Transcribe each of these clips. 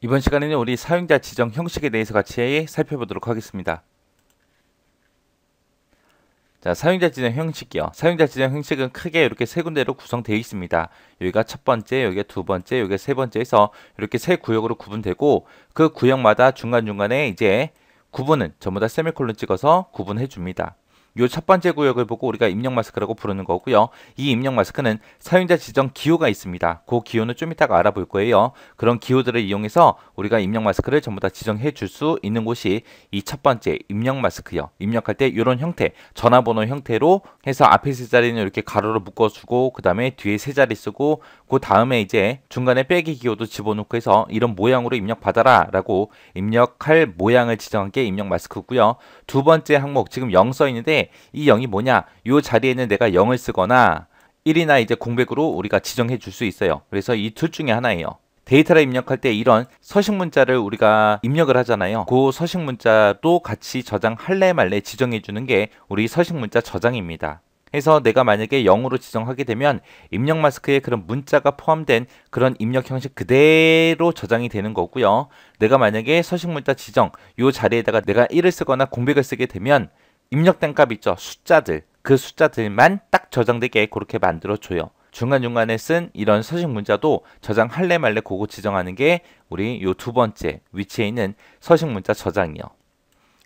이번 시간에는 우리 사용자 지정 형식에 대해서 같이 살펴보도록 하겠습니다. 자, 사용자 지정 형식이요. 사용자 지정 형식은 크게 이렇게 세 군데로 구성되어 있습니다. 여기가 첫 번째, 여기가 두 번째, 여기가 세 번째에서 이렇게 세 구역으로 구분되고 그 구역마다 중간중간에 이제 구분은 전부 다 세미콜론 찍어서 구분해 줍니다. 요 첫 번째 구역을 보고 우리가 입력 마스크라고 부르는 거고요. 이 입력 마스크는 사용자 지정 기호가 있습니다. 그 기호는 좀 이따가 알아볼 거예요. 그런 기호들을 이용해서 우리가 입력 마스크를 전부 다 지정해 줄 수 있는 곳이 이 첫 번째 입력 마스크요. 입력할 때 이런 형태, 전화번호 형태로 해서 앞에 세 자리는 이렇게 가로로 묶어주고 그 다음에 뒤에 세 자리 쓰고 그 다음에 이제 중간에 빼기 기호도 집어넣고 해서 이런 모양으로 입력 받아라 라고 입력할 모양을 지정한 게 입력 마스크고요. 두 번째 항목 지금 0 써 있는데 이 0이 뭐냐? 이 자리에는 내가 0을 쓰거나 1이나 이제 공백으로 우리가 지정해 줄 수 있어요. 그래서 이 둘 중에 하나예요. 데이터를 입력할 때 이런 서식 문자를 우리가 입력을 하잖아요. 그 서식 문자도 같이 저장할래 말래 지정해 주는 게 우리 서식 문자 저장입니다. 해서 내가 만약에 0으로 지정하게 되면 입력 마스크에 그런 문자가 포함된 그런 입력 형식 그대로 저장이 되는 거고요. 내가 만약에 서식 문자 지정 이 자리에다가 내가 1을 쓰거나 공백을 쓰게 되면 입력된 값 있죠. 숫자들. 그 숫자들만 딱 저장되게 그렇게 만들어줘요. 중간중간에 쓴 이런 서식 문자도 저장할래 말래 그거 지정하는 게 우리 요 두 번째 위치에 있는 서식 문자 저장이요.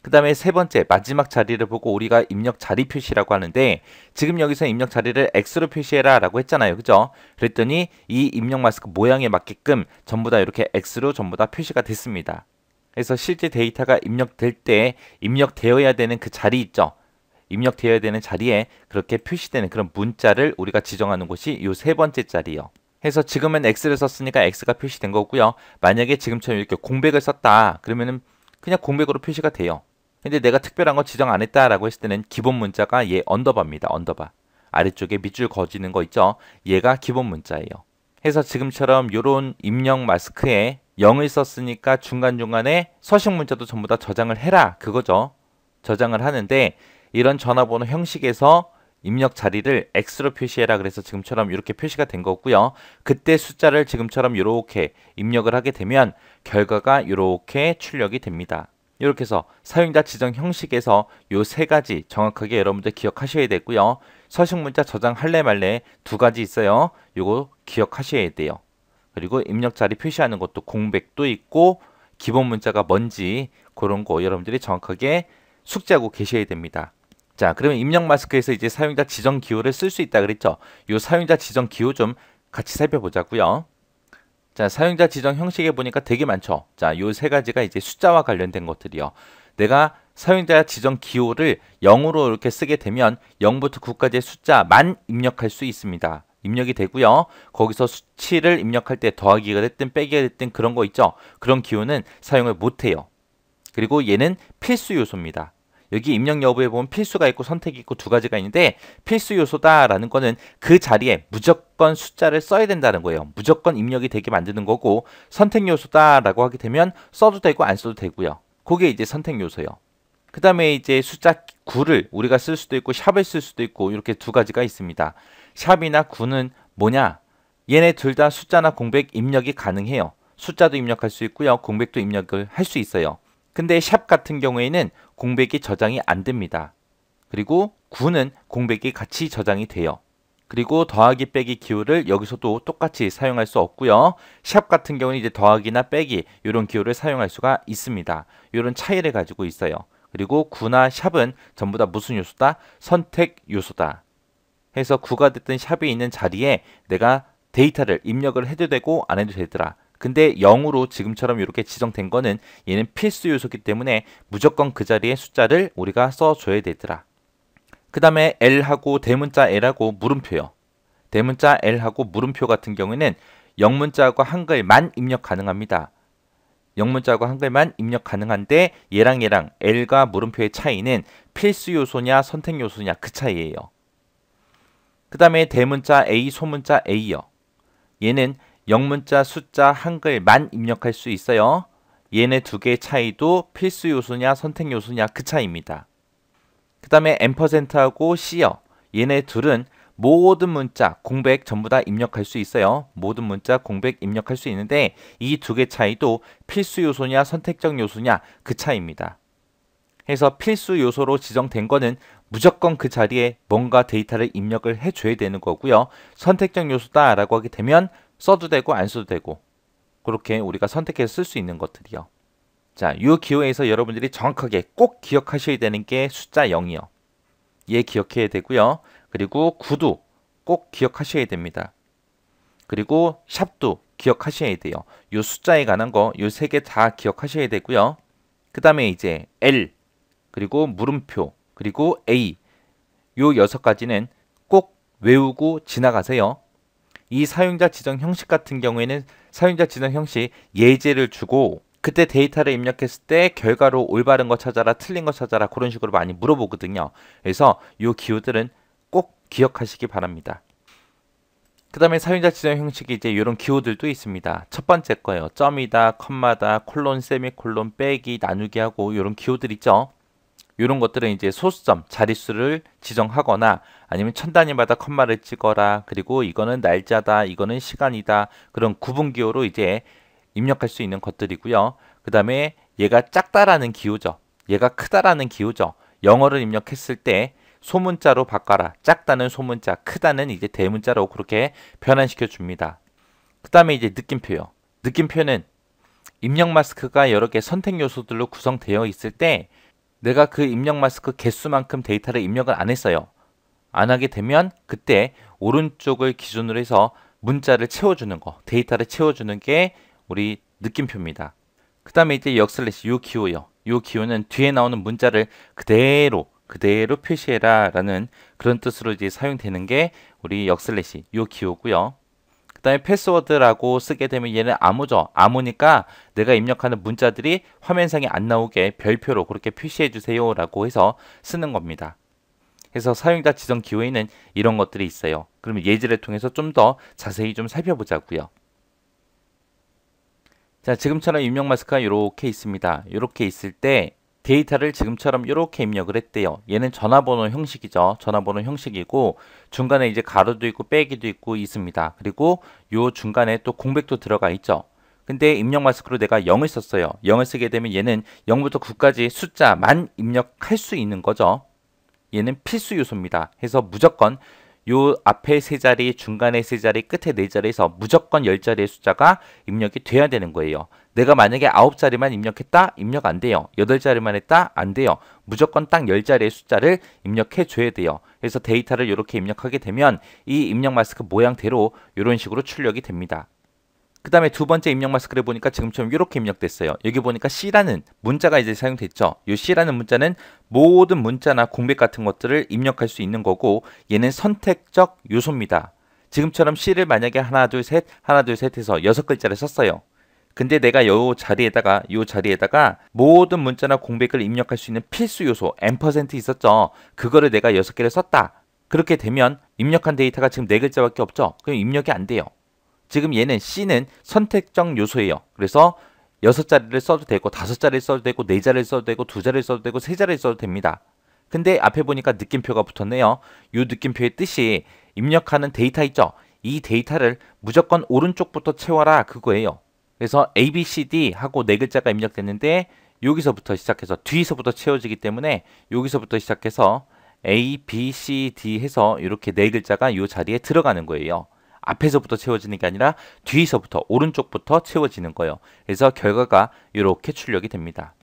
그 다음에 세 번째 마지막 자리를 보고 우리가 입력 자리 표시라고 하는데 지금 여기서 입력 자리를 X로 표시해라 라고 했잖아요. 그죠? 그랬더니 이 입력 마스크 모양에 맞게끔 전부 다 이렇게 X로 전부 다 표시가 됐습니다. 그래서 실제 데이터가 입력될 때 입력되어야 되는 그 자리 있죠. 입력되어야 되는 자리에 그렇게 표시되는 그런 문자를 우리가 지정하는 곳이 이 세 번째 자리요. 해서 지금은 X를 썼으니까 X가 표시된 거고요. 만약에 지금처럼 이렇게 공백을 썼다. 그러면은 그냥 공백으로 표시가 돼요. 근데 내가 특별한 거 지정 안 했다라고 했을 때는 기본 문자가 얘 언더바입니다. 언더바. 아래쪽에 밑줄 그어지는 거 있죠. 얘가 기본 문자예요. 해서 지금처럼 요런 입력 마스크에 0을 썼으니까 중간중간에 서식 문자도 전부 다 저장을 해라 그거죠. 저장을 하는데 이런 전화번호 형식에서 입력 자리를 X로 표시해라 그래서 지금처럼 이렇게 표시가 된 거고요. 그때 숫자를 지금처럼 이렇게 입력을 하게 되면 결과가 이렇게 출력이 됩니다. 이렇게 해서 사용자 지정 형식에서 요 세 가지 정확하게 여러분들 기억하셔야 되고요. 서식 문자 저장할래 말래 두 가지 있어요. 요거 기억하셔야 돼요. 그리고 입력 자리 표시하는 것도 공백도 있고 기본 문자가 뭔지 그런 거 여러분들이 정확하게 숙지하고 계셔야 됩니다. 자, 그러면 입력 마스크에서 이제 사용자 지정 기호를 쓸 수 있다 그랬죠? 요 사용자 지정 기호 좀 같이 살펴보자고요. 자, 사용자 지정 형식에 보니까 되게 많죠? 자, 요 세 가지가 이제 숫자와 관련된 것들이요. 내가 사용자 지정 기호를 0으로 이렇게 쓰게 되면 0부터 9까지의 숫자만 입력할 수 있습니다. 입력이 되고요. 거기서 수치를 입력할 때 더하기가 됐든 빼기가 됐든 그런 거 있죠. 그런 기호는 사용을 못해요. 그리고 얘는 필수 요소입니다. 여기 입력 여부에 보면 필수가 있고 선택이 있고 두 가지가 있는데 필수 요소다라는 거는 그 자리에 무조건 숫자를 써야 된다는 거예요. 무조건 입력이 되게 만드는 거고 선택 요소다라고 하게 되면 써도 되고 안 써도 되고요. 그게 이제 선택 요소예요. 그 다음에 이제 숫자 9를 우리가 쓸 수도 있고 샵을 쓸 수도 있고 이렇게 두 가지가 있습니다. 샵이나 9는 뭐냐? 얘네 둘 다 숫자나 공백 입력이 가능해요. 숫자도 입력할 수 있고요. 공백도 입력을 할 수 있어요. 근데 샵 같은 경우에는 공백이 저장이 안 됩니다. 그리고 9는 공백이 같이 저장이 돼요. 그리고 더하기 빼기 기호를 여기서도 똑같이 사용할 수 없고요. 샵 같은 경우는 이제 더하기나 빼기 이런 기호를 사용할 수가 있습니다. 이런 차이를 가지고 있어요. 그리고 9나 샵은 전부 다 무슨 요소다? 선택 요소다. 해서 9가 됐든 샵이 있는 자리에 내가 데이터를 입력을 해도 되고 안 해도 되더라. 근데 0으로 지금처럼 이렇게 지정된 거는 얘는 필수 요소이기 때문에 무조건 그 자리에 숫자를 우리가 써줘야 되더라. 그 다음에 L하고 대문자 L하고 물음표요. 대문자 L하고 물음표 같은 경우에는 영문자하고 한글만 입력 가능합니다. 영문자하고 한글만 입력 가능한데 얘랑 L과 물음표의 차이는 필수 요소냐 선택 요소냐 그 차이예요. 그 다음에 대문자 A, 소문자 A요. 얘는 영문자, 숫자, 한글만 입력할 수 있어요. 얘네 두 개의 차이도 필수 요소냐 선택 요소냐 그 차이입니다. 그 다음에 앰퍼센트하고 C요. 얘네 둘은 모든 문자, 공백 전부 다 입력할 수 있어요. 모든 문자, 공백 입력할 수 있는데 이 두 개 차이도 필수 요소냐 선택적 요소냐 그 차이입니다. 해서 필수 요소로 지정된 거는 무조건 그 자리에 뭔가 데이터를 입력을 해줘야 되는 거고요. 선택적 요소다라고 하게 되면 써도 되고 안 써도 되고 그렇게 우리가 선택해서 쓸 수 있는 것들이요. 자, 이 기호에서 여러분들이 정확하게 꼭 기억하셔야 되는 게 숫자 0이요. 얘 기억해야 되고요. 그리고 구도 꼭 기억하셔야 됩니다. 그리고 샵도 기억하셔야 돼요. 이 숫자에 관한 거 이 세 개 다 기억하셔야 되고요. 그 다음에 이제 L 그리고 물음표 그리고 A 요 6가지는 꼭 외우고 지나가세요. 이 사용자 지정 형식 같은 경우에는 사용자 지정 형식 예제를 주고 그때 데이터를 입력했을 때 결과로 올바른 거 찾아라 틀린 거 찾아라 그런 식으로 많이 물어보거든요. 그래서 이 기호들은 꼭 기억하시기 바랍니다. 그 다음에 사용자 지정 형식이 이제 이런 기호들도 있습니다. 첫 번째 거예요. 점이다, 컴마다, 콜론, 세미콜론, 빼기, 나누기 하고 이런 기호들 있죠. 이런 것들은 이제 소수점, 자릿수를 지정하거나 아니면 천 단위마다 컴마를 찍어라. 그리고 이거는 날짜다, 이거는 시간이다. 그런 구분 기호로 이제 입력할 수 있는 것들이고요. 그 다음에 얘가 작다라는 기호죠. 얘가 크다라는 기호죠. 영어를 입력했을 때 소문자로 바꿔라. 작다는 소문자, 크다는 이제 대문자로 그렇게 변환시켜 줍니다. 그 다음에 이제 느낌표요. 느낌표는 입력 마스크가 여러 개 선택 요소들로 구성되어 있을 때 내가 그 입력 마스크 개수만큼 데이터를 입력을 안 했어요. 안 하게 되면 그때 오른쪽을 기준으로 해서 문자를 채워주는 거, 데이터를 채워주는 게 우리 느낌표입니다. 그 다음에 이제 역슬래시 요 기호요. 요 기호는 뒤에 나오는 문자를 그대로 표시해라 라는 그런 뜻으로 이제 사용되는 게 우리 역슬래시 요 기호고요. 그 다음에 패스워드라고 쓰게 되면 얘는 암호죠. 암호니까 내가 입력하는 문자들이 화면상에 안 나오게 별표로 그렇게 표시해 주세요 라고 해서 쓰는 겁니다. 그래서 사용자 지정 기호에는 이런 것들이 있어요. 그러면 예제를 통해서 좀 더 자세히 좀 살펴보자고요. 자, 지금처럼 입력 마스크가 이렇게 있습니다. 이렇게 있을 때 데이터를 지금처럼 이렇게 입력을 했대요. 얘는 전화번호 형식이죠. 전화번호 형식이고 중간에 이제 가로도 있고 빼기도 있고 있습니다. 그리고 요 중간에 또 공백도 들어가 있죠. 근데 입력 마스크로 내가 0을 썼어요. 0을 쓰게 되면 얘는 0부터 9까지 숫자만 입력할 수 있는 거죠. 얘는 필수 요소입니다. 해서 무조건 요 앞에 세 자리, 중간에 세 자리, 끝에 네 자리에서 무조건 10자리의 숫자가 입력이 돼야 되는 거예요. 내가 만약에 9자리만 입력했다? 입력 안 돼요. 8자리만 했다? 안 돼요. 무조건 딱 10자리의 숫자를 입력해 줘야 돼요. 그래서 데이터를 이렇게 입력하게 되면 이 입력 마스크 모양대로 이런 식으로 출력이 됩니다. 그 다음에 두 번째 입력 마스크를 보니까 지금처럼 이렇게 입력됐어요. 여기 보니까 C라는 문자가 이제 사용됐죠. 이 C라는 문자는 모든 문자나 공백 같은 것들을 입력할 수 있는 거고 얘는 선택적 요소입니다. 지금처럼 C를 만약에 하나 둘 셋 해서 6글자를 썼어요. 근데 내가 요 자리에다가 모든 문자나 공백을 입력할 수 있는 필수 요소 %% 있었죠. 그거를 내가 6개를 썼다. 그렇게 되면 입력한 데이터가 지금 4글자밖에 없죠. 그럼 입력이 안 돼요. 지금 얘는 C는 선택적 요소예요. 그래서 6자리를 써도 되고 5자리를 써도 되고 4자리를 써도 되고 2자리를 써도 되고 3자리를 써도 됩니다. 근데 앞에 보니까 느낌표가 붙었네요. 이 느낌표의 뜻이 입력하는 데이터 있죠. 이 데이터를 무조건 오른쪽부터 채워라 그거예요. 그래서 A, B, C, D 하고 4글자가 입력됐는데 여기서부터 시작해서 뒤에서부터 채워지기 때문에 여기서부터 시작해서 A, B, C, D 해서 이렇게 4글자가 이 자리에 들어가는 거예요. 앞에서부터 채워지는 게 아니라 뒤에서부터 오른쪽부터 채워지는 거예요. 그래서 결과가 이렇게 출력이 됩니다.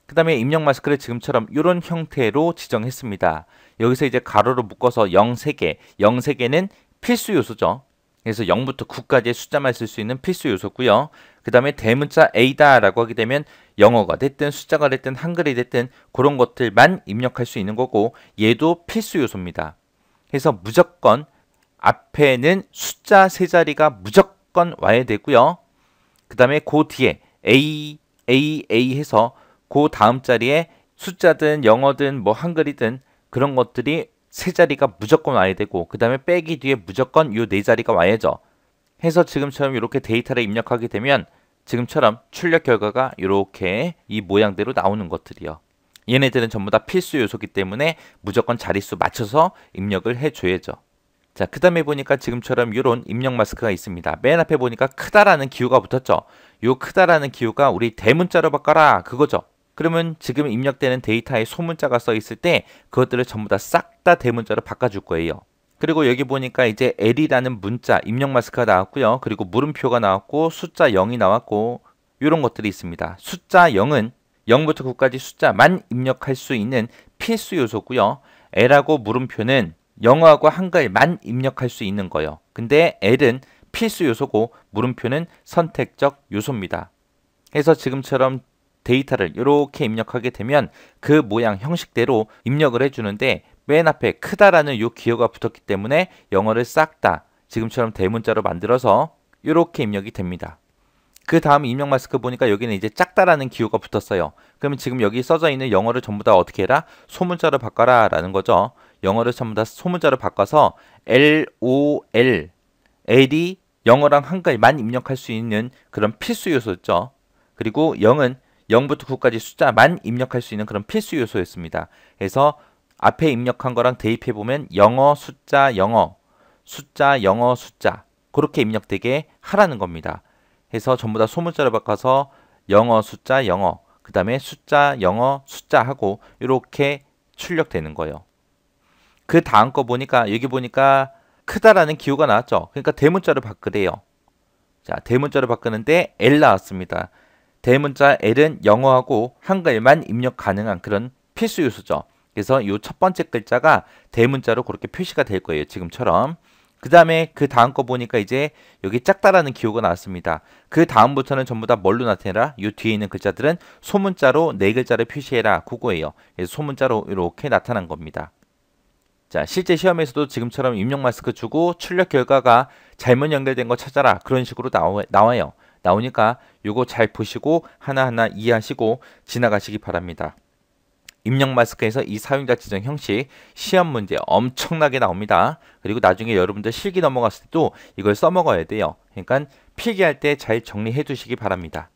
그 다음에 입력 마스크를 지금처럼 이런 형태로 지정했습니다. 여기서 이제 가로로 묶어서 0, 3개, 0, 3개는 필수 요소죠. 그래서 0부터 9까지의 숫자만 쓸 수 있는 필수 요소고요. 그 다음에 대문자 A다 라고 하게 되면 영어가 됐든 숫자가 됐든 한글이 됐든 그런 것들만 입력할 수 있는 거고 얘도 필수 요소입니다. 그래서 무조건 앞에는 숫자 3자리가 무조건 와야 되고요. 그 다음에 그 뒤에 A 해서 그 다음 자리에 숫자든 영어든 뭐 한글이든 그런 것들이 3자리가 무조건 와야 되고 그 다음에 빼기 뒤에 무조건 요 4자리가 와야죠. 해서 지금처럼 이렇게 데이터를 입력하게 되면 지금처럼 출력 결과가 이렇게 이 모양대로 나오는 것들이요. 얘네들은 전부 다 필수 요소기 때문에 무조건 자릿수 맞춰서 입력을 해줘야죠. 자, 그 다음에 보니까 지금처럼 이런 입력 마스크가 있습니다. 맨 앞에 보니까 크다라는 기호가 붙었죠. 요 크다라는 기호가 우리 대문자로 바꿔라 그거죠. 그러면 지금 입력되는 데이터에 소문자가 써 있을 때 그것들을 전부 다 싹 다 대문자로 바꿔줄 거예요. 그리고 여기 보니까 이제 L이라는 문자 입력 마스크가 나왔고요. 그리고 물음표가 나왔고 숫자 0이 나왔고 이런 것들이 있습니다. 숫자 0은 0부터 9까지 숫자만 입력할 수 있는 필수 요소고요. L하고 물음표는 영어하고 한글만 입력할 수 있는 거예요. 근데 L은 필수 요소고 물음표는 선택적 요소입니다. 그래서 지금처럼 데이터를 이렇게 입력하게 되면 그 모양 형식대로 입력을 해주는데 맨 앞에 크다라는 요 기호가 붙었기 때문에 영어를 싹 다 지금처럼 대문자로 만들어서 이렇게 입력이 됩니다. 그 다음 입력 마스크 보니까 여기는 이제 작다라는 기호가 붙었어요. 그러면 지금 여기 써져 있는 영어를 전부 다 어떻게 해라? 소문자로 바꿔라 라는 거죠. 영어를 전부 다 소문자로 바꿔서 LOL, L이 영어랑 한글만 입력할 수 있는 그런 필수 요소였죠. 그리고 0은 0부터 9까지 숫자만 입력할 수 있는 그런 필수 요소였습니다. 그래서 앞에 입력한 거랑 대입해 보면 영어, 숫자, 영어, 숫자, 영어, 숫자 그렇게 입력되게 하라는 겁니다. 해서 전부 다 소문자로 바꿔서 영어, 숫자, 영어, 그 다음에 숫자, 영어, 숫자 하고 이렇게 출력되는 거예요. 그 다음 거 보니까 여기 보니까 크다라는 기호가 나왔죠. 그러니까 대문자로 바꾸래요. 자, 대문자로 바꾸는데 L 나왔습니다. 대문자 L은 영어하고 한글만 입력 가능한 그런 필수 요소죠. 그래서 이 첫 번째 글자가 대문자로 그렇게 표시가 될 거예요. 지금처럼. 그 다음에 그 다음 거 보니까 이제 여기 작다라는 기호가 나왔습니다. 그 다음부터는 전부 다 뭘로 나타내라? 이 뒤에 있는 글자들은 소문자로 네 글자를 표시해라. 그거예요. 그래서 소문자로 이렇게 나타난 겁니다. 자, 실제 시험에서도 지금처럼 입력 마스크 주고 출력 결과가 잘못 연결된 거 찾아라. 그런 식으로 나와요. 나오니까 요거 잘 보시고 하나하나 이해하시고 지나가시기 바랍니다. 입력 마스크에서 이 사용자 지정 형식 시험 문제 엄청나게 나옵니다. 그리고 나중에 여러분들 실기 넘어갔을 때도 이걸 써먹어야 돼요. 그러니까 필기할 때 잘 정리해 두시기 바랍니다.